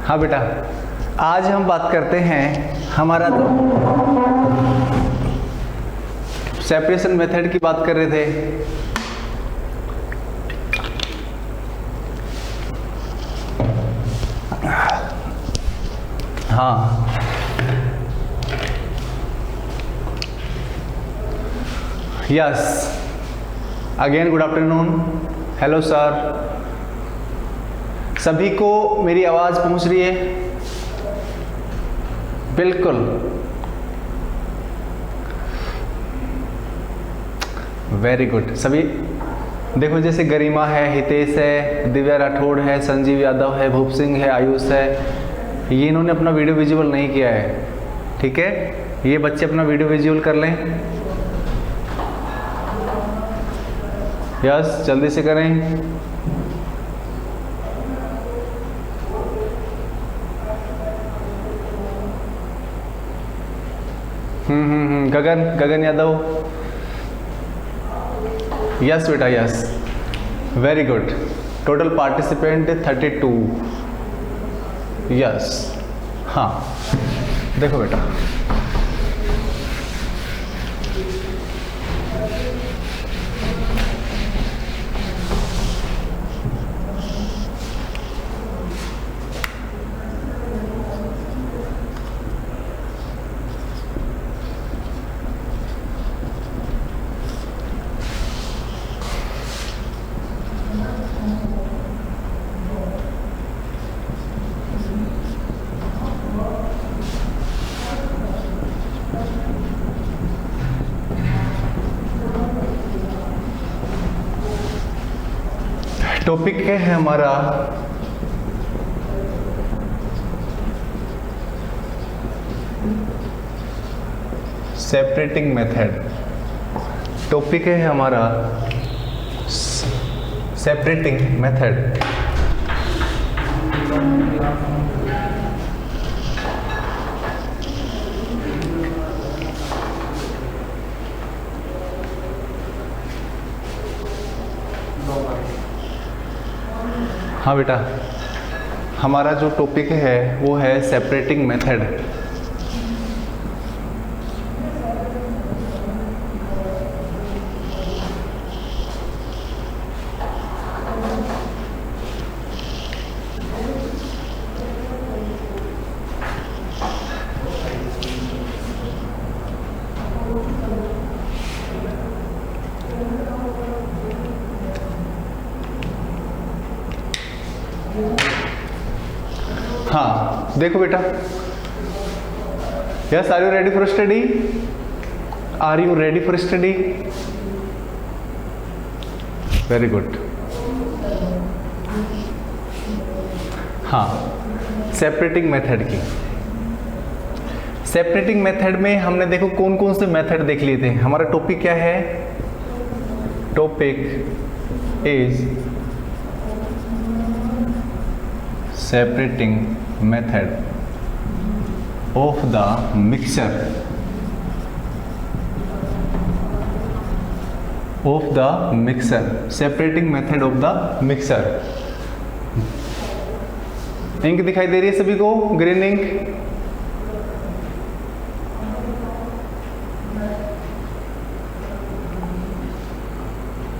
हाँ बेटा, आज हम बात करते हैं हमारा सेपरेशन मेथड की बात कर रहे थे। हाँ, yes, again good afternoon, hello sir. सभी को मेरी आवाज पहुंच रही है? बिल्कुल, वेरी गुड। सभी देखो, जैसे गरिमा है, हितेश है, दिव्या राठौड़ है, संजीव यादव है, भूप सिंह है, आयुष है, ये इन्होंने अपना वीडियो विजुअल नहीं किया है। ठीक है, ये बच्चे अपना वीडियो विजुअल कर लें। यस, जल्दी से करें। गगन यादव, यस बेटा, yes, very good. Total participant 32, yes. हाँ, देखो बेटा, टॉपिक है हमारा सेपरेटिंग मेथड। टॉपिक है हमारा सेपरेटिंग मेथड। हाँ बेटा, हमारा जो टॉपिक है वो है सेपरेटिंग मेथड। हाँ, देखो बेटा, yes, are you ready for study? Are you ready for study? Very good. हाँ, सेपरेटिंग मेथड की, सेपरेटिंग मेथड में हमने देखो कौन कौन से मेथड देख लिए थे। हमारा टॉपिक क्या है? Topic is separating method of the mixture separating method of the mixture. Ink दिखाई दे रही है सभी को? ग्रीन इंक,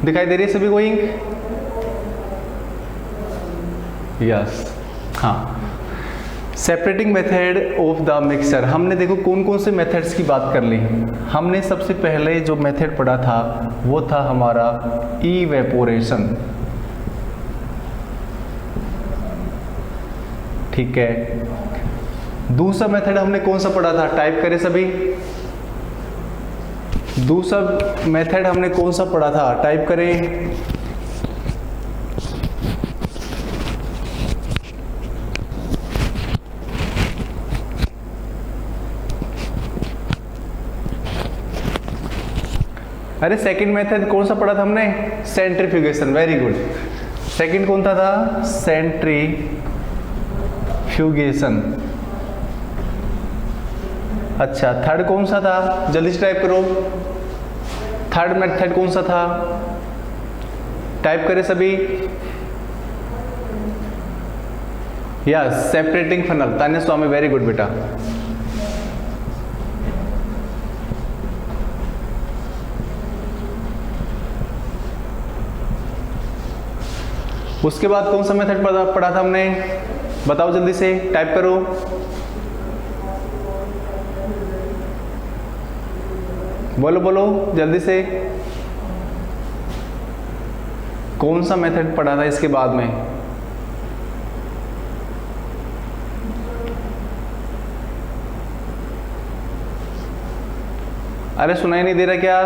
दिखाई दे रही है सभी को इंक? यस। हाँ, separating method of the mixture. हमने देखो कौन कौन से मेथड्स की बात कर ली। हमने सबसे पहले जो मेथड पढ़ा था वो था हमारा इवेपोरेशन। ठीक है, दूसरा मेथड हमने कौन सा पढ़ा था? टाइप करें सभी। दूसरा मेथड हमने कौन सा पढ़ा था? टाइप करें। अरे सेकंड मेथड कौन सा पढ़ा था हमने? सेंट्रीफ्यूगेशन। Very good. सेकंड कौन सा था? सेंट्रीफ्यूगेशन। अच्छा, थर्ड कौन सा था? जल्दी से टाइप करो। थर्ड मेथड कौन सा था? टाइप करें सभी। यस, सेपरेटिंग फनल, तान्या स्वामी, वेरी गुड बेटा। उसके बाद कौन सा मेथड पढ़ा था हमने, बताओ जल्दी से, टाइप करो। बोलो बोलो जल्दी से, कौन सा मेथड पढ़ा था इसके बाद में? अरे सुनाई नहीं दे रहा क्या?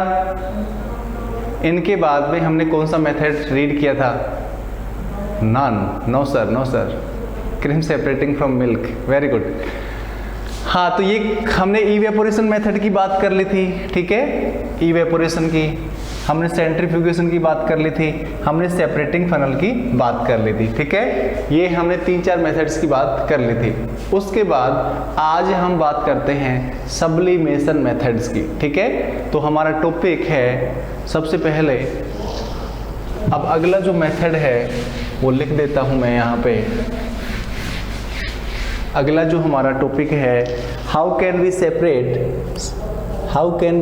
इनके बाद में हमने कौन सा मेथड रीड किया था? None, no sir, no sir, cream separating from milk, very good. हाँ, तो ये हमने इवेपोरेशन मेथड की बात कर ली थी, ठीक है, इवेपोरेशन की, हमने सेंट्रीफ्यूगेशन की बात कर ली थी, हमने सेपरेटिंग फनल की बात कर ली थी, ठीक है। ये हमने 3-4 मेथड्स की बात कर ली थी। उसके बाद आज हम बात करते हैं सब्लिमेशन मेथड्स की, ठीक है। तो हमारा टॉपिक है सबसे पहले, अब अगला जो मेथड है वो लिख देता हूं मैं यहाँ पे। अगला जो हमारा टॉपिक है, how can we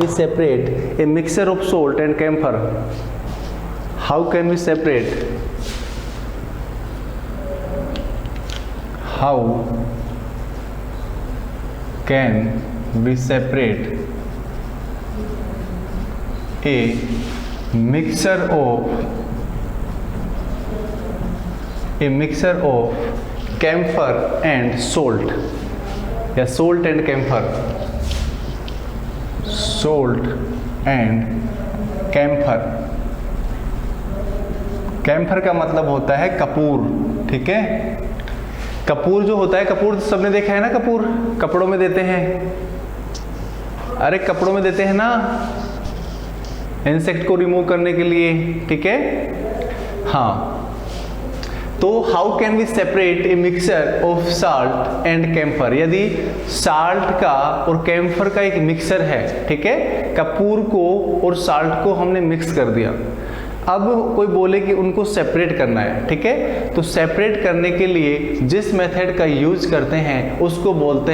separate a mixture of salt and camphor. How can we separate a mixture of camphor and salt, या salt and camphor, कैम्फर का मतलब होता है कपूर, ठीक है। कपूर जो होता है, कपूर सबने देखा है ना, कपूर कपड़ों में देते हैं, अरे कपड़ों में देते हैं ना, इंसेक्ट को रिमूव करने के लिए, ठीक है। हाँ, तो how can we separate a mixture of salt and camphor. यदि साल्ट का और कैम्फर का एक मिक्सचर है, ठीक है, कपूर को और साल्ट को हमने मिक्स कर दिया, अब कोई बोले कि उनको सेपरेट करना है, ठीक है, तो सेपरेट करने के लिए जिस मेथड का यूज करते हैं उसको बोलते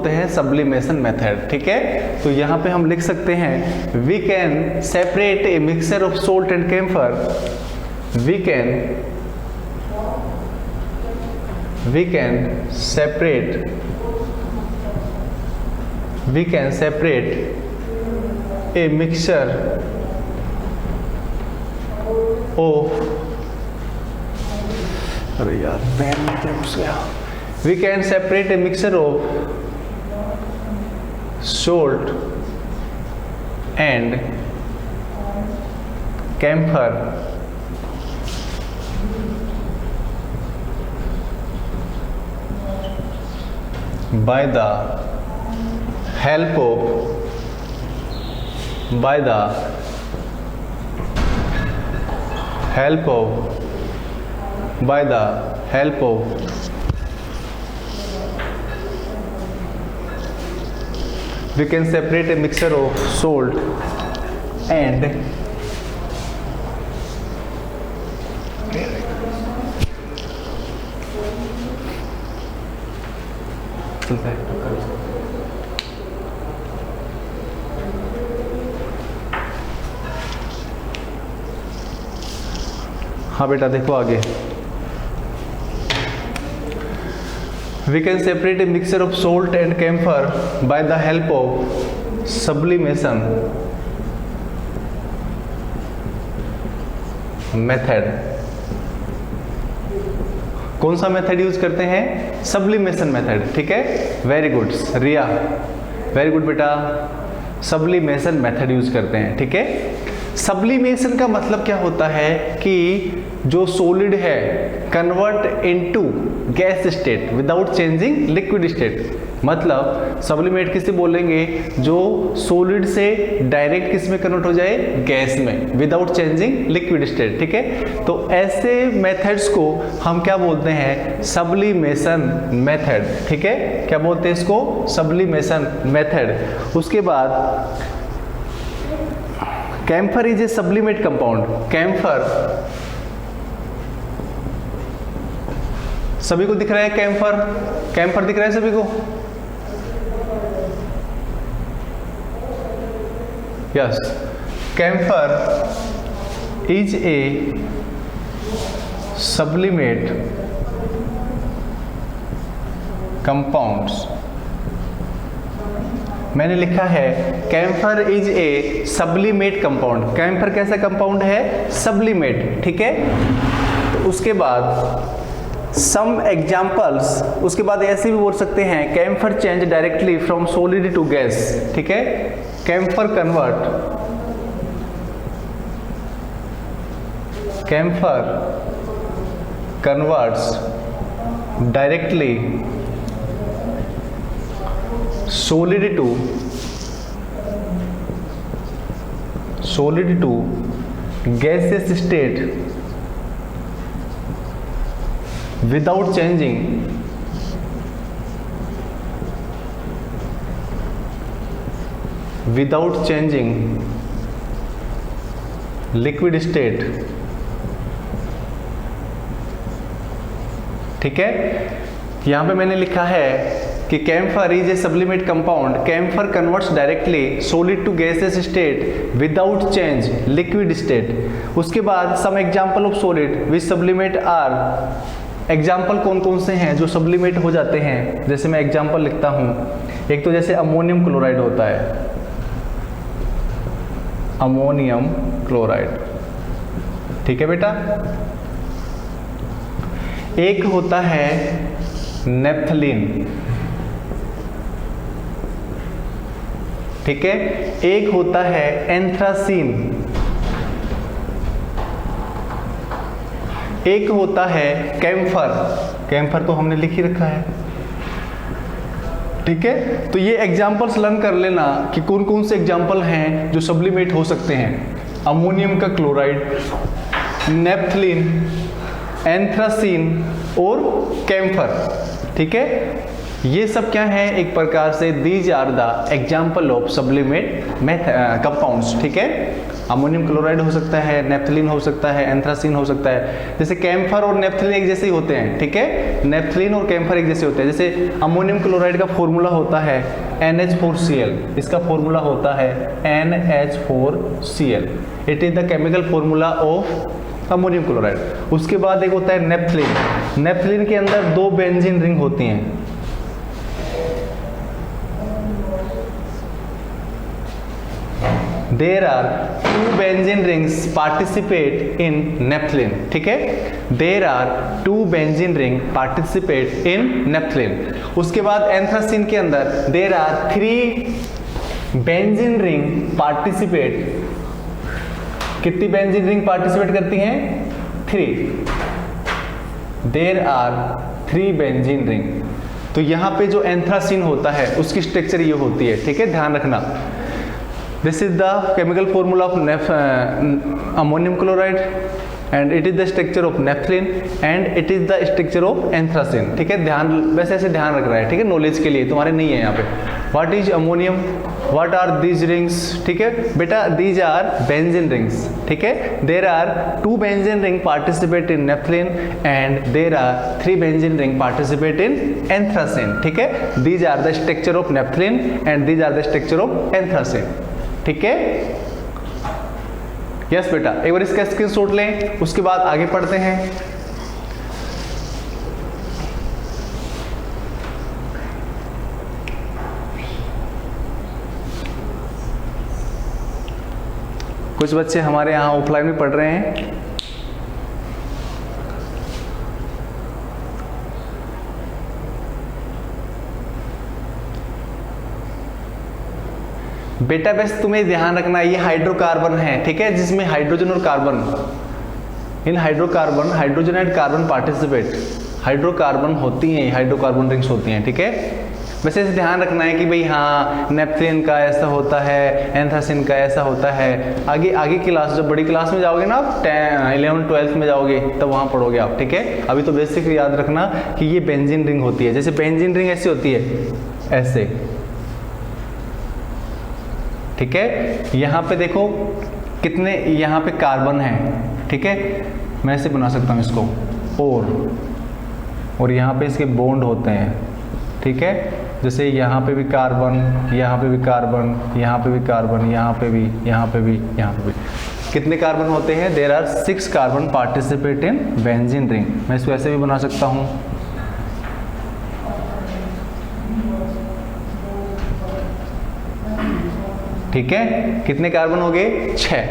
हैं सब्लिमेशन मेथड, ठीक है। तो यहाँ पे हम लिख सकते हैं, we can separate a mixture of salt and camphor, we can separate a mixture of, अरे यार पेन में क्या घुस गया, we can separate a mixture of salt and camphor by the help of we can separate a mixture of salt and चलता है। हाँ बेटा देखो आगे, we can separate a mixture of salt and camphor by the help of sublimation method। कौन सा method use करते हैं? सब्लिमेशन मेथड, ठीक है, वेरी गुड रिया, वेरी गुड बेटा, सब्लिमेशन मेथड यूज करते हैं, ठीक है। सब्लिमेशन का मतलब क्या होता है कि जो सॉलिड है convert into gas state without changing liquid state. मतलब सब्लिमेट किसे बोलेंगे? जो सॉलिड से डायरेक्ट किस में कन्वर्ट हो जाए? गैस में, विदाउट चेंजिंग लिक्विड स्टेट, ठीक है। तो ऐसे मेथड्स को हम क्या बोलते हैं? सब्लिमेशन मेथड, ठीक है। क्या बोलते हैं इसको? Sublimation method. उसके बाद camphor is a sublimate compound. Camphor सभी को दिख रहा है कैम्फर? कैम्फर दिख रहा है सभी को? Yes, camphor is a sublimate compounds. मैंने लिखा है camphor is a sublimate compound. Camphor कैसा कंपाउंड है? सबलिमेट, ठीक है। तो उसके बाद सम एग्जाम्पल्स, उसके बाद ऐसे भी बोल सकते हैं camphor change directly from solid to gas, ठीक है। Camphor converts directly solid to gaseous state without changing liquid state, ठीक है। यहां पे मैंने लिखा है कि camphor is a sublimate compound, camphor converts directly solid to gases state without change liquid state. उसके बाद some example of solid which sublimate are, example कौन कौन से हैं जो सब्लिमेट हो जाते हैं। जैसे मैं एग्जांपल लिखता हूं, एक तो जैसे अमोनियम क्लोराइड होता है, अमोनियम क्लोराइड, ठीक है बेटा। एक होता है नेफ्थलीन, ठीक है। एक होता है एंथ्रासीन, एक होता है कैम्फर। कैम्फर तो हमने लिख ही रखा है, ठीक है। तो ये एग्जाम्पल्स लर्न कर लेना कि कौन कौन से एग्जाम्पल हैं जो सब्लिमेट हो सकते हैं। अमोनियम का क्लोराइड, नेफ्थलीन, एंथ्रासीन और कैम्फर, ठीक है। ये सब क्या है? एक प्रकार से these are the example of sublimate compounds, ठीक है। अमोनियम क्लोराइड हो सकता है, नेफ्थलीन हो सकता है, एंथ्रासीन हो सकता है। जैसे कैम्फर और नेफ्थलीन एक जैसे ही होते हैं, ठीक है। नेफ्थलीन और कैम्फर एक जैसे होते हैं। जैसे अमोनियम क्लोराइड का फॉर्मूला होता है NH4Cl, इसका फॉर्मूला होता है NH4Cl। It is the chemical formula of ammonium chloride. उसके बाद एक होता है नेफ्थलीन। नेफ्थलीन के अंदर 2 बेंजीन रिंग होती हैं, there are 2 benzene rings participate in naphthalene, ठीक है। There are 2 benzene ring participate in naphthalene. उसके बाद एंथ्रासीन के अंदर there are 3 benzene ring participate. कितनी बेंजीन रिंग पार्टिसिपेट करती हैं? 3। There are 3 benzene ring. तो यहां पे जो एंथ्रासीन होता है उसकी स्ट्रक्चर ये होती है, ठीक है, ध्यान रखना। This is the chemical formula of ammonium chloride and it is the structure of naphthalene and it is the structure of anthracene, ठीक है। ध्यान वैसे ऐसे ध्यान रख रहा है, ठीक है, नॉलेज के लिए, तुम्हारे नहीं है यहाँ पे। What is ammonium? What are these rings? ठीक है बेटा, these are benzene rings, ठीक है। There are 2 benzene ring participate in naphthalene and there are 3 benzene ring participate in anthracene, ठीक है। These are the structure of naphthalene and these are the structure of anthracene, ठीक है। Yes बेटा, एक बार इसका screenshot लें, उसके बाद आगे पढ़ते हैं। कुछ बच्चे हमारे यहाँ ऑफलाइन में पढ़ रहे हैं। बेटा बस तुम्हें ध्यान रखना, ये हाइड्रोकार्बन है, ठीक है, जिसमें हाइड्रोजन और carbon, in hydrocarbon, hydrogen and carbon participate, hydrocarbon होती हैं, हाइड्रोकार्बन रिंग्स होती हैं, ठीक है। वैसे इसे ध्यान रखना है कि भाई हाँ, नेफ्थलीन का ऐसा होता है, एंथ्रासीन का ऐसा होता है। आगे आगे क्लास, जब बड़ी क्लास में जाओगे ना आप, 11th 12th में जाओगे तब वहाँ पढ़ोगे आप, ठीक है। अभी तो बेसिक याद रखना कि ये बेंजीन रिंग होती है। जैसे बेंजीन रिंग ऐसी होती है, ऐसे, ठीक है। यहाँ पे देखो कितने यहाँ पे कार्बन है, ठीक है। मैं ऐसे बना सकता हूँ इसको, और और यहाँ पे इसके बॉन्ड होते हैं, ठीक है। जैसे यहाँ पे भी कार्बन, यहाँ पे भी कार्बन, यहाँ पे भी कार्बन, यहाँ पे भी, यहाँ पे भी, यहाँ पे भी। कितने कार्बन होते हैं? There are 6 carbon participate in benzene ring. मैं इसको ऐसे भी बना सकता हूँ, ठीक है। कितने कार्बन हो गए? 6।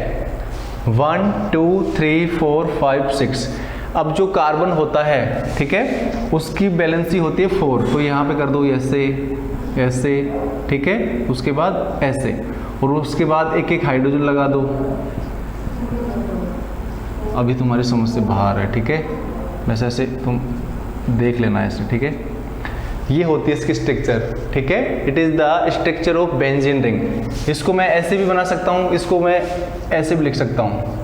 1 2 3 4 5 6। अब जो कार्बन होता है, ठीक है, उसकी वैलेंसी होती है 4, तो यहाँ पे कर दो ऐसे ऐसे, ठीक है, उसके बाद ऐसे, और उसके बाद एक एक हाइड्रोजन लगा दो। अभी तुम्हारी समझ से बाहर है, ठीक है, वैसे ऐसे तुम देख लेना ऐसे, ठीक है। ये होती है इसकी स्ट्रक्चर, ठीक है। It is the structure of benzene ring. इसको मैं ऐसे भी बना सकता हूँ, इसको मैं ऐसे भी लिख सकता हूँ,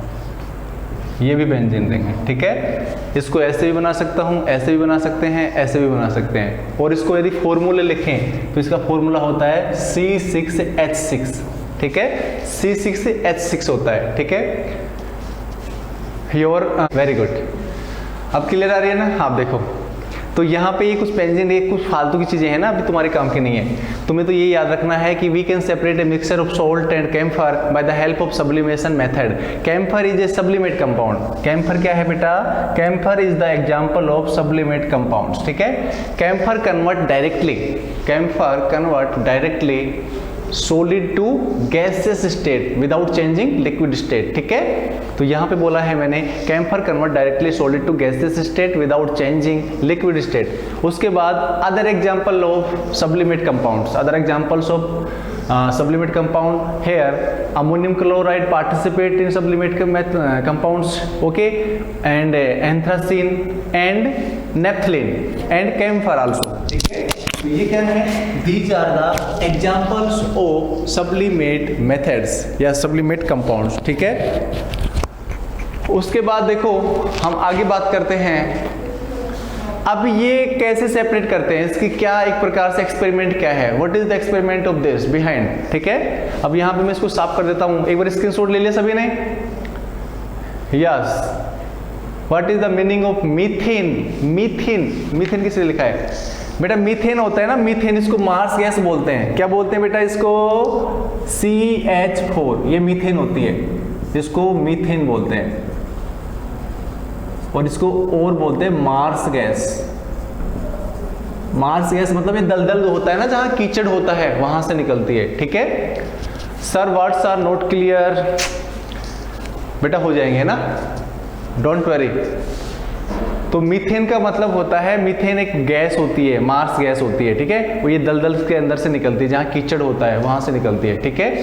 ये भी बेंजीन रिंग है, ठीक है। इसको ऐसे भी बना सकता हूँ, ऐसे भी बना सकते हैं, ऐसे भी बना सकते हैं। और इसको यदि फॉर्मूले लिखें तो इसका फॉर्मूला होता है C6H6, ठीक है, C6H6 होता है, ठीक है। Your very good. अब क्लियर आ रही है ना? हाँ देखो, तो यहाँ पे ये कुछ बेंजीन रिंग, कुछ फालतू की चीजें हैं ना, अभी तुम्हारे काम की नहीं है। तुम्हें तो ये याद रखना है कि we can separate a mixture of salt and camphor by the help of sublimation method. Camphor is a sublimate compound. Camphor क्या है बेटा? Camphor is the example of sublimate compounds, ठीक है। Camphor convert directly solid to gaseous state without changing liquid state, ठीक है। तो यहाँ पे बोला है मैंने camphor convert directly solid to gaseous state without changing liquid state। उसके बाद other example of sublimate compounds, other examples of sublimate compound here, ammonium chloride participate in sublimate compounds, okay, and anthracene and naphthalene and camphor also, ठीक है। तो ये क्या है? These are the examples of sublimate methods या sublimate compounds, ठीक है। उसके बाद देखो हम आगे बात करते हैं, अब ये कैसे सेपरेट करते हैं, इसकी क्या एक प्रकार से एक्सपेरिमेंट क्या है, what is the experiment of this behind, ठीक है। अब यहाँ पे मैं इसको साफ कर देता हूँ, एक बार स्क्रीनशॉट ले लिया सभी ने? Yes. What is the meaning of methane? Methane किसने लिखा है बेटा? मीथेन होता है ना, मीथेन, इसको मार्स गैस बोलते हैं। क्या बोलते हैं बेटा इसको? CH4, ये मीथेन होती है, इसको मीथेन बोलते हैं। और इसको और बोलते हैं मार्स गैस। मार्स गैस मतलब ये दलदल होता है ना, जहां कीचड़ होता है वहां से निकलती है, ठीक है। Sir words are not clear बेटा, हो जाएंगे ना, डोंट वरी। तो मीथेन का मतलब होता है, मीथेन एक गैस होती है, मार्स गैस होती है, ठीक है। वो ये दलदल के अंदर से निकलती है, जहां कीचड़ होता है वहां से निकलती है, ठीक है।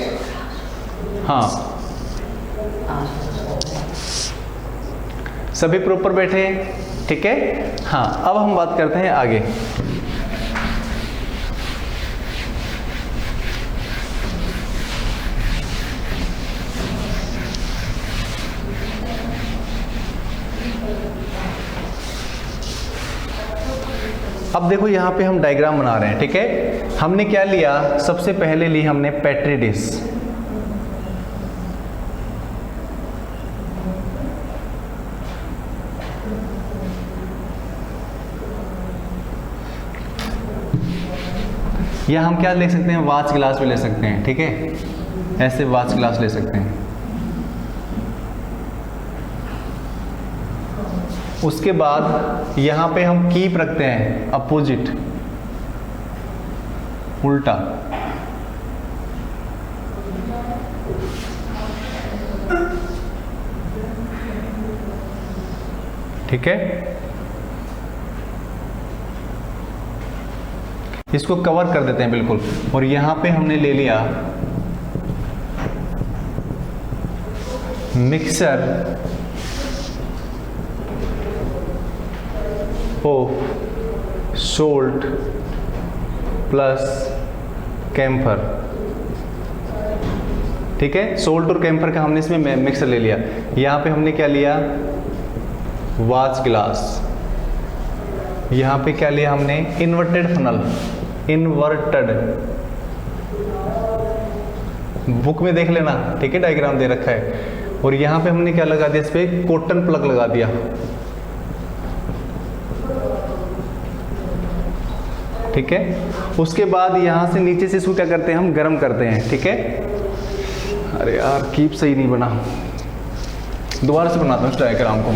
हाँ, सभी प्रॉपर बैठे, ठीक है। हाँ, अब हम बात करते हैं आगे। अब देखो यहाँ पे हम डायग्राम बना रहे हैं, ठीक है। हमने क्या लिया? सबसे पहले ली हमने पेट्री डिश, या हम क्या ले सकते हैं? वाच ग्लास भी ले सकते हैं, ठीक है, ऐसे वाच ग्लास ले सकते हैं। उसके बाद यहाँ पे हम कीप रखते हैं अपोजिट, उल्टा, ठीक है। इसको कवर कर देते हैं बिल्कुल। और यहाँ पे हमने ले लिया mixer of salt plus camphor, ठीक है। सोल्ट और कैम्फर का हमने इसमें मिक्सर ले लिया। यहाँ पे हमने क्या लिया? Watch glass. यहाँ पे क्या लिया हमने? इन्वर्टेड फनल, इन्वर्टेड, बुक में देख लेना, ठीक है, डायग्राम दे रखा है। और यहाँ पे हमने क्या लगा दिया? इस पे कॉटन प्लग लगा दिया, ठीक है। उसके बाद यहाँ से नीचे से इसको क्या करते हैं, हम गर्म करते हैं, ठीक है। अरे यार कीप सही नहीं बना, दोबारा से बनाता हूँ इस डायग्राम को।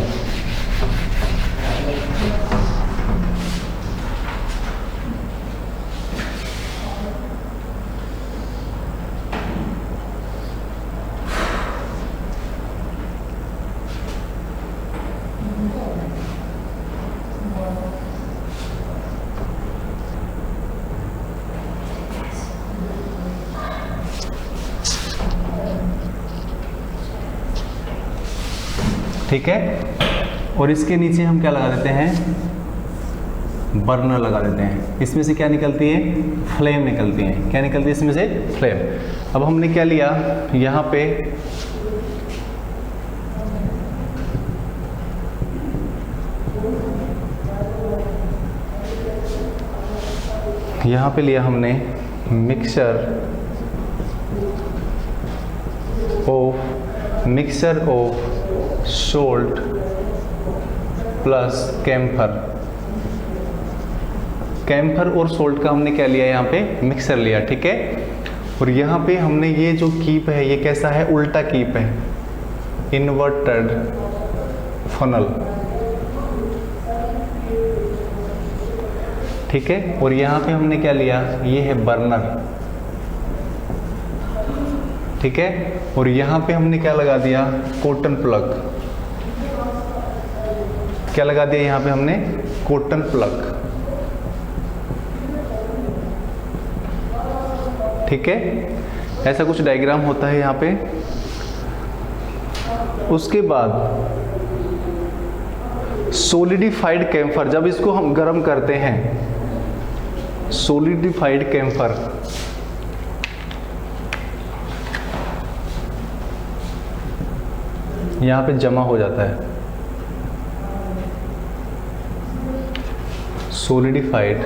ठीक है। और इसके नीचे हम क्या लगा देते हैं, बर्नर लगा देते हैं। इसमें से क्या निकलती है, फ्लेम निकलती है। क्या निकलती है इसमें से, फ्लेम। अब हमने क्या लिया, यहाँ पे लिया हमने mixture of salt plus camphor और सोल्ट का हमने क्या लिया, यहाँ पे मिक्सर लिया, ठीक है। और यहाँ पे हमने ये जो कीप है ये कैसा है, उल्टा कीप है, इन्वर्टेड फनल, ठीक है। और यहाँ पे हमने क्या लिया, ये है बर्नर, ठीक है। और यहाँ पे हमने क्या लगा दिया, कॉटन प्लग। क्या लगा दिया यहाँ पे हमने, कॉटन प्लग, ठीक है। ऐसा कुछ डायग्राम होता है यहाँ पे। उसके बाद सॉलिडिफाइड कैम्फर, जब इसको हम गर्म करते हैं, सॉलिडिफाइड कैम्फर यहाँ पे जमा हो जाता है, सॉलिडिफाइड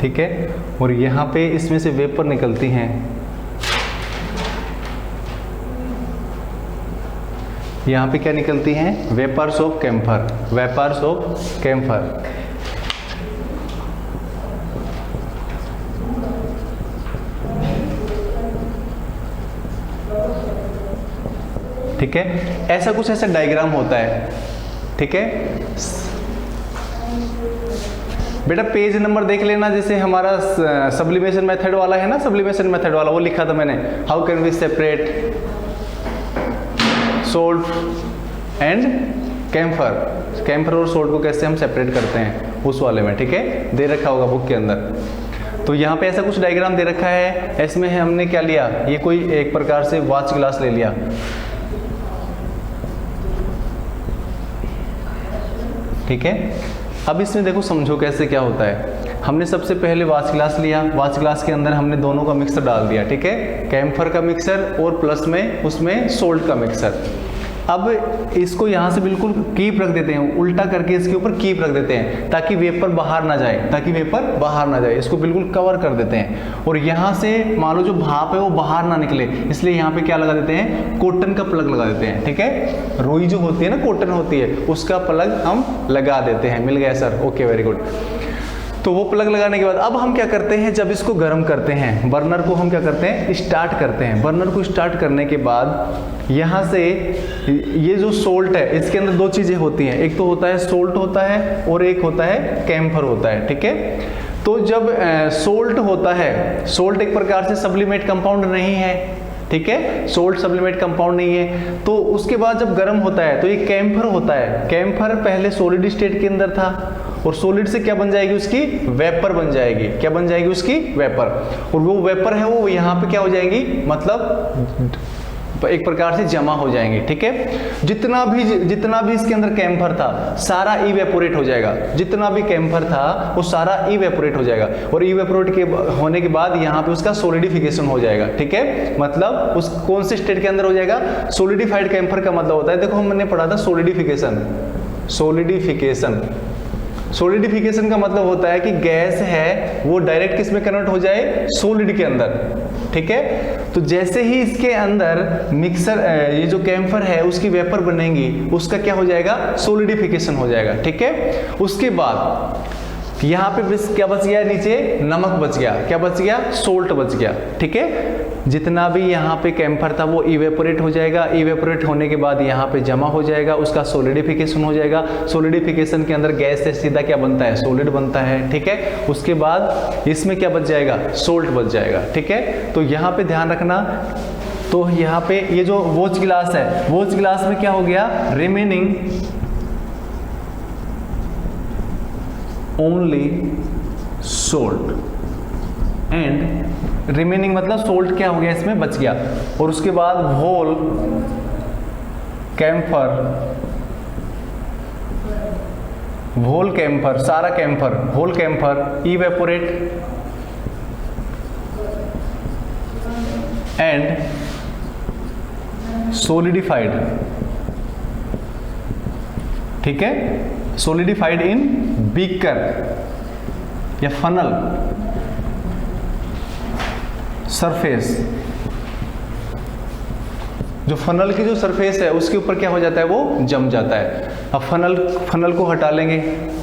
ठीक है। और यहाँ पे इसमें से वेपर निकलती हैं, यहाँ पे क्या निकलती हैं, vapours of camphor, vapours of camphor, ठीक है। ऐसा कुछ ऐसा डायग्राम होता है, ठीक है। बेटा पेज नंबर देख लेना, जैसे हमारा सब्लिमेशन मेथड वाला है ना, सब्लिमेशन मेथड वाला वो लिखा था मैंने, how can we separate salt and camphor, camphor और सोल्ट को कैसे हम सेपरेट करते हैं, उस वाले में, ठीक है, दे रखा होगा बुक के अंदर। तो यहाँ पे ऐसा कुछ डायग्राम दे रखा है। इसमें हमने क्या लिया, ये कोई एक प्रकार से वॉच ग्लास ले लिया, ठीक है। अब इसमें देखो समझो कैसे क्या होता है। हमने सबसे पहले वॉच ग्लास लिया, वॉच ग्लास के अंदर हमने दोनों का मिक्सर डाल दिया, ठीक है, कैम्फर का मिक्सर और प्लस में उसमें सोल्ट का मिक्सर। अब इसको यहाँ से बिल्कुल कीप रख देते हैं, उल्टा करके इसके ऊपर कीप रख देते हैं ताकि वेपर बाहर ना जाए, ताकि वेपर बाहर ना जाए, इसको बिल्कुल कवर कर देते हैं। और यहाँ से मान लो जो भाप है वो बाहर ना निकले, इसलिए यहाँ पे क्या लगा देते हैं, कॉटन का प्लग लगा देते हैं, ठीक है। रुई जो होती है ना, कॉटन होती है, उसका प्लग हम लगा देते हैं। मिल गया सर, ओके वेरी गुड। तो वो प्लग लगाने के बाद अब हम क्या करते हैं, जब इसको गर्म करते हैं, बर्नर को हम क्या करते हैं, स्टार्ट करते हैं। बर्नर को स्टार्ट करने के बाद यहाँ से ये जो सोल्ट है, इसके अंदर दो चीज़ें होती हैं, एक तो होता है सोल्ट होता है और एक होता है कैम्फर होता है, ठीक है। तो जब सोल्ट होता है, सोल्ट एक प्रकार से सब्लिमेट कंपाउंड नहीं है, ठीक है, सोल्ट सब्लिमेट कंपाउंड नहीं है। तो उसके बाद जब गर्म होता है तो ये कैम्फर होता है। कैम्फर पहले सॉलिड स्टेट के अंदर था और सॉलिड से क्या बन जाएगी, उसकी वेपर बन जाएगी। क्या बन जाएगी, उसकी वेपर। और वो वेपर है वो यहाँ पे क्या हो जाएगी, मतलब एक प्रकार से जमा हो जाएंगे, ठीक है। जितना भी इसके अंदर कैम्फर था सारा इवेपोरेट हो जाएगा, जितना भी कैम्फर था वो सारा इवेपोरेट हो जाएगा। और इवेपोरेट के होने के बाद यहाँ पे उसका सॉलिडिफिकेशन हो जाएगा, ठीक है। मतलब उस कौन से स्टेट के अंदर हो जाएगा, सॉलिडिफाइड कैम्फर का मतलब होता है, देखो हमने पढ़ा था सॉलिडिफिकेशन, सॉलिडिफिकेशन सॉलिडिफिकेशन का मतलब होता है कि गैस है वो डायरेक्ट किस में कन्वर्ट हो जाए, सॉलिड के अंदर, ठीक है। तो जैसे ही इसके अंदर मिक्सर ये जो कैम्फर है उसकी वेपर बनेंगी, उसका क्या हो जाएगा, सॉलिडिफिकेशन हो जाएगा, ठीक है। उसके बाद यहाँ पे बस क्या बच गया, नीचे नमक बच गया, क्या बच गया, सोल्ट बच गया, ठीक है। जितना भी यहाँ पे कैम्फर था वो इवेपोरेट हो जाएगा, इवेपोरेट होने के बाद यहाँ पे जमा हो जाएगा, उसका सॉलिडिफिकेशन हो जाएगा। सॉलिडिफिकेशन के अंदर गैस से सीधा क्या बनता है, सॉलिड बनता है, ठीक है। उसके बाद इसमें क्या बच जाएगा, सोल्ट बच जाएगा, ठीक है। तो यहाँ पे ध्यान रखना। तो यहाँ पे ये जो वॉच गिलास है, वॉच गिलास में क्या हो गया, remaining only salt and remaining मतलब सोल्ट क्या हो गया, इसमें बच गया। और उसके बाद होल कैम्फर सारा camphor, whole camphor evaporate and solidified, ठीक है, सोलिडिफाइड इन बीकर या फनल सरफेस। जो फनल की जो सरफेस है उसके ऊपर क्या हो जाता है, वो जम जाता है। अब फनल को हटा लेंगे,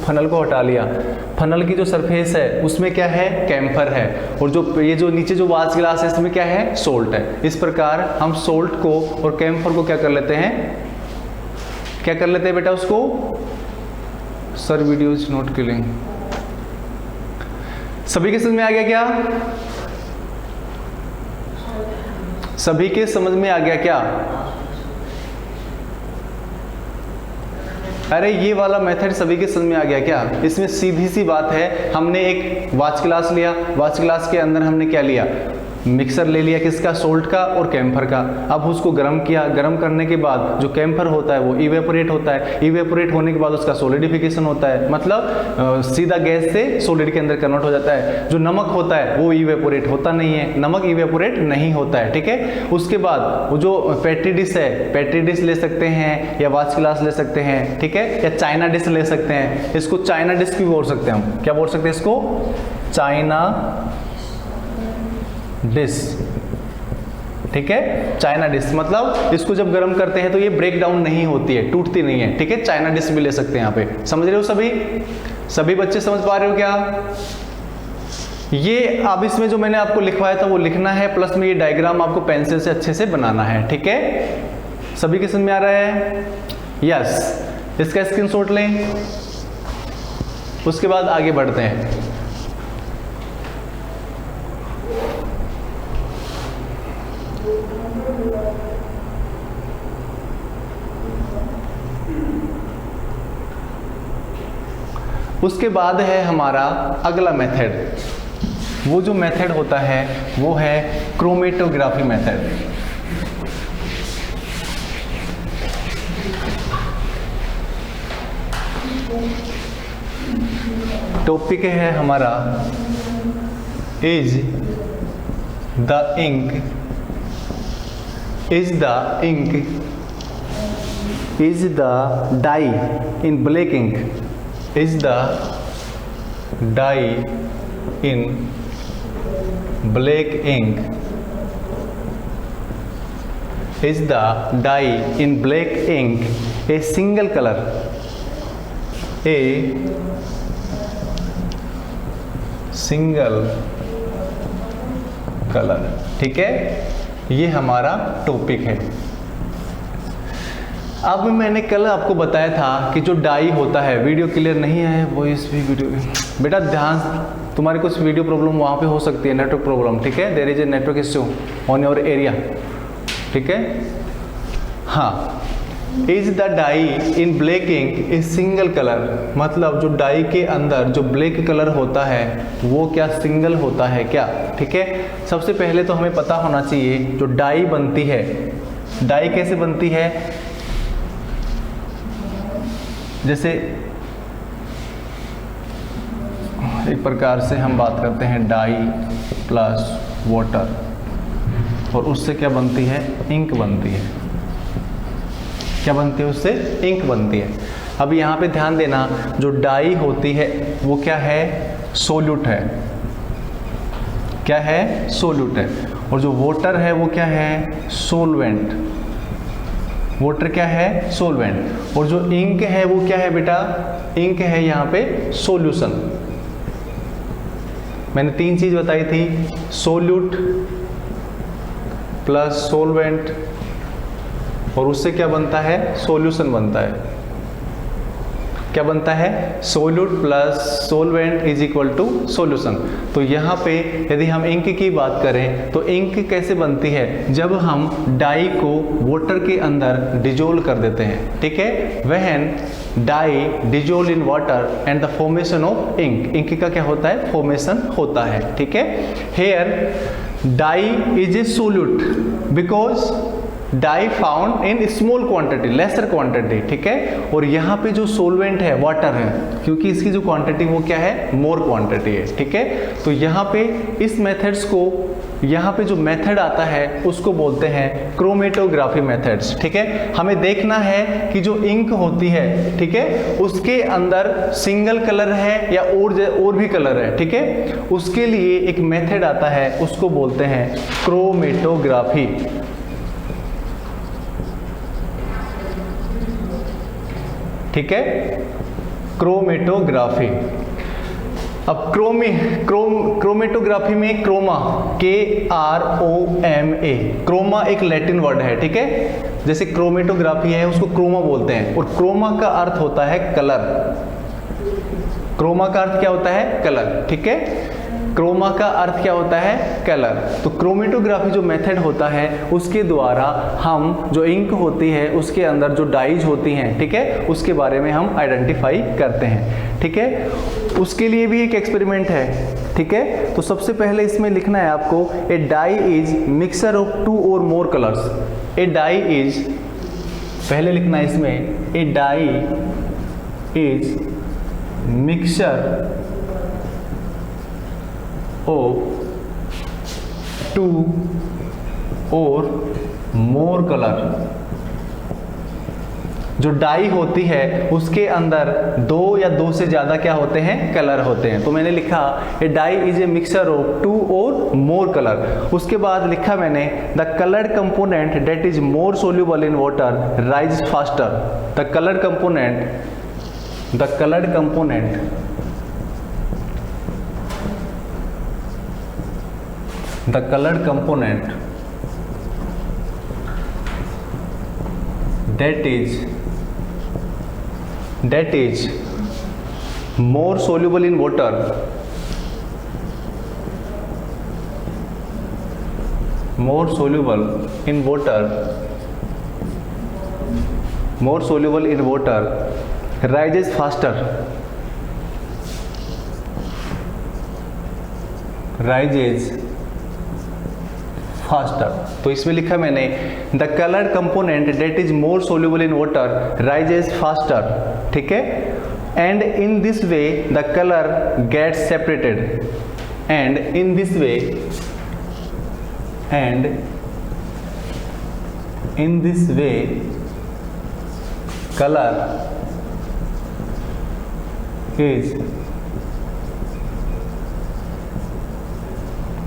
फनल को हटा लिया, फनल की जो सरफेस है उसमें क्या है, कैम्फर है, और जो ये जो नीचे जो वाच गिलास है इसमें क्या है, सोल्ट है। इस प्रकार हम सोल्ट को और कैम्फर को क्या कर लेते हैं, क्या कर लेते हैं बेटा, उसको sir video is not killing. सभी के समझ में आ गया क्या, सभी के समझ में आ गया क्या? अरे ये वाला मेथड सभी के समझ में आ गया क्या? इसमें सीधी सी बात है, हमने एक वाच ग्लास लिया, वाच ग्लास के अंदर हमने क्या लिया, मिक्सर ले लिया, किसका, सोल्ट का और कैम्फर का। अब उसको गर्म किया, गर्म करने के बाद जो कैम्फर होता है वो इवेपोरेट होता है, इवेपोरेट होने के बाद उसका सॉलिडिफिकेशन होता है, मतलब सीधा गैस से सॉलिड के अंदर कन्वर्ट हो जाता है। जो नमक होता है वो इवेपोरेट होता नहीं है, नमक इवेपोरेट नहीं होता है, ठीक है। उसके बाद वो जो पेट्री डिश है, पेट्री डिश ले सकते हैं या वाच ग्लास ले सकते हैं, ठीक है, या चाइना डिश ले सकते हैं। इसको चाइना डिश भी बोल सकते हैं हम, क्या बोल सकते हैं इसको, चाइना डिश, ठीक है। चाइना डिश मतलब इसको जब गर्म करते हैं तो ये ब्रेक डाउन नहीं होती है, टूटती नहीं है, ठीक है। चाइना डिश भी ले सकते हैं यहाँ पे, समझ रहे हो सभी बच्चे समझ पा रहे हो क्या? ये अब इसमें जो मैंने आपको लिखवाया था वो लिखना है, प्लस में ये डायग्राम आपको पेंसिल से अच्छे से बनाना है, ठीक है। सभी के समझ में आ रहा है? यस, इसका स्क्रीनशॉट लें, उसके बाद आगे बढ़ते हैं। उसके बाद है हमारा अगला मेथड। वो जो मेथड होता है वो है क्रोमेटोग्राफी मेथड। टॉपिक है हमारा is the ink dye in black ink, is the dye in black ink, is the dye in black ink a single color, a single color, ठीक है। ये हमारा टॉपिक है। अब मैंने कल आपको बताया था कि जो डाई होता है, वीडियो क्लियर नहीं है, वो इस भी वीडियो बेटा ध्यान, तुम्हारी कुछ वीडियो प्रॉब्लम वहाँ पे हो सकती है, नेटवर्क प्रॉब्लम, ठीक है। There is a network issue on your area, ठीक है। हाँ, is the dye in black ink a single colour, मतलब जो डाई के अंदर जो ब्लैक कलर होता है वो क्या सिंगल होता है क्या, ठीक है। सबसे पहले तो हमें पता होना चाहिए जो डाई बनती है, डाई कैसे बनती है। जैसे एक प्रकार से हम बात करते हैं डाई प्लस वाटर, और उससे क्या बनती है, इंक बनती है। क्या बनती है, उससे इंक बनती है। अब यहाँ पे ध्यान देना, जो डाई होती है वो क्या है, सोल्यूट है, क्या है, सोल्यूट है, और जो वाटर है वो क्या है, सोलवेंट, वाटर क्या है, सोलवेंट, और जो इंक है वो क्या है बेटा, इंक है यहाँ पे सॉल्यूशन। मैंने 3 चीज बताई थी, सोल्यूट प्लस सोलवेंट, और उससे क्या बनता है, सॉल्यूशन बनता है। क्या बनता है, solute plus solvent is equal to solution. तो यहाँ पे यदि हम इंक की बात करें तो इंक कैसे बनती है, जब हम डाई को वाटर के अंदर डिजोल्व कर देते हैं, ठीक है, when dye dissolve in water and the formation of ink, ink का क्या होता है, फॉर्मेशन होता है, ठीक है। Here dye is a solute because dye found in small quantity, lesser quantity, ठीक है, और यहाँ पे जो सोलवेंट है वाटर है, क्योंकि इसकी जो क्वांटिटी वो क्या है, मोर क्वांटिटी है, ठीक है। तो यहाँ पे इस मेथड्स को, यहाँ पे जो मेथड आता है उसको बोलते हैं क्रोमेटोग्राफी मेथड्स, ठीक है। हमें देखना है कि जो इंक होती है, ठीक है, उसके अंदर सिंगल कलर है या और भी कलर है, ठीक है, उसके लिए एक मेथड आता है, उसको बोलते हैं क्रोमेटोग्राफी। ठीक है, क्रोमेटोग्राफी। अब क्रोमेटोग्राफी में क्रोमा, KROMA, क्रोमा एक लैटिन वर्ड है, ठीक है, जैसे क्रोमेटोग्राफी है उसको क्रोमा बोलते हैं, और क्रोमा का अर्थ होता है कलर, क्रोमा का अर्थ क्या होता है, कलर, ठीक है, क्रोमा का अर्थ क्या होता है, कलर। तो क्रोमेटोग्राफी जो मेथड होता है उसके द्वारा हम जो इंक होती है उसके अंदर जो डाइज होती हैं, ठीक है, उसके बारे में हम आइडेंटिफाई करते हैं, ठीक है। उसके लिए भी एक एक्सपेरिमेंट है, ठीक है। तो सबसे पहले इसमें लिखना है आपको, a dye is mixture of 2 और more colours. A dye is, पहले लिखना है इसमें, a dye is mixture of 2 और मोर कलर। जो डाई होती है उसके अंदर 2 या 2 से ज्यादा क्या होते हैं, कलर होते हैं। तो मैंने लिखा a dye is a mixture of 2 और मोर कलर। उसके बाद लिखा मैंने the coloured component that is more soluble in water rise faster. The coloured component that is more soluble in water rises faster, तो इसमें लिखा मैंने the coloured component that is more soluble in water rises faster, ठीक है, and in this way the colour gets separated, and in this way colour is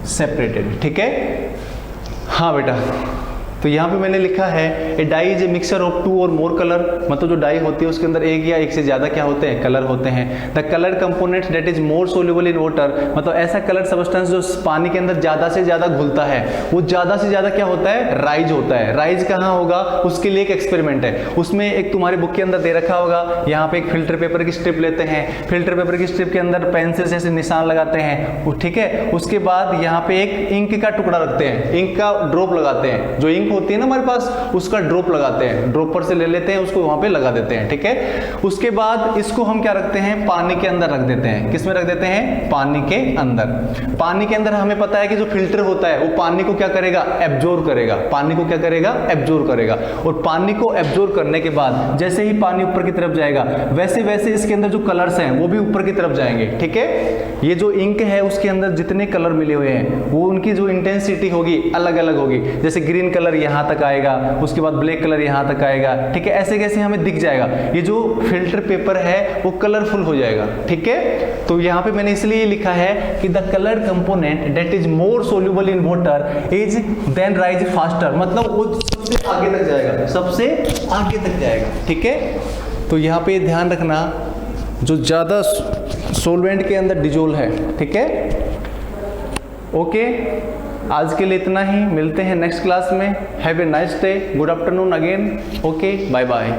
separated, ठीक है। हाँ बेटा, तो यहाँ पे मैंने लिखा है a dye is a mixture of 2 और मोर कलर, मतलब जो डाई होती है उसके अंदर एक या एक से ज्यादा क्या होते हैं, कलर होते हैं। The colour component that is more soluble in water, मतलब ऐसा कलर सब्सटेंस जो पानी के अंदर ज्यादा से ज्यादा घुलता है, वो ज्यादा से ज्यादा क्या होता है, राइज होता है। राइज कहाँ होगा, उसके लिए एक एक्सपेरिमेंट है, उसमें एक तुम्हारी बुक के अंदर दे रखा होगा, यहाँ पे एक फिल्टर पेपर की स्ट्रिप लेते हैं, फिल्टर पेपर की स्ट्रिप के अंदर पेंसिल से ऐसे निशान लगाते हैं, ठीक है, उसके बाद यहाँ पे एक इंक का टुकड़ा रखते हैं, इंक का ड्रॉप लगाते हैं, जो इंक होती है ना हमारे पास उसका ड्रॉप लगाते हैं, ड्रॉपर से ले लेते हैं, उसको वहां पे लगा देते हैं, ठीक है। उसके बाद इसको हम क्या रखते हैं, पानी के अंदर रख देते हैं। किस में रख देते हैं, पानी के अंदर। पानी के अंदर हमें पता है कि जो फिल्टर होता है वो पानी को क्या करेगा, एब्जॉर्ब करेगा, पानी को क्या करेगा, एब्जॉर्ब करेगा, और पानी को एब्जॉर्ब करने के बाद जैसे ही पानी ऊपर की तरफ जाएगा वैसे वैसे इसके अंदर जो कलर्स हैं वो भी ऊपर की तरफ जाएंगे, ठीक है। ये जो इंक है उसके अंदर जितने कलर मिले हुए हैं वो उनकी जो इंटेंसिटी होगी अलग अलग होगी, जैसे ग्रीन कलर यहाँ तक आएगा, उसके बाद ब्लैक कलर यहाँ तक आएगा, ठीक है। ऐसे कैसे हमें दिख जाएगा, ये जो फिल्टर पेपर है वो कलरफुल हो जाएगा, ठीक है। तो यहाँ पे मैंने इसलिए लिखा है कि the coloured component that is more soluble in water is then rise faster, मतलब वो सबसे आगे तक जाएगा, सबसे आगे तक जाएगा, ठीक है। तो यहाँ पे ध्यान रखना, जो ज़्यादा सोलवेंट के अंदर डिजोल है, ठीक है। ओके, आज के लिए इतना ही, मिलते हैं नेक्स्ट क्लास में। Have a nice day, good afternoon again, okay, bye bye.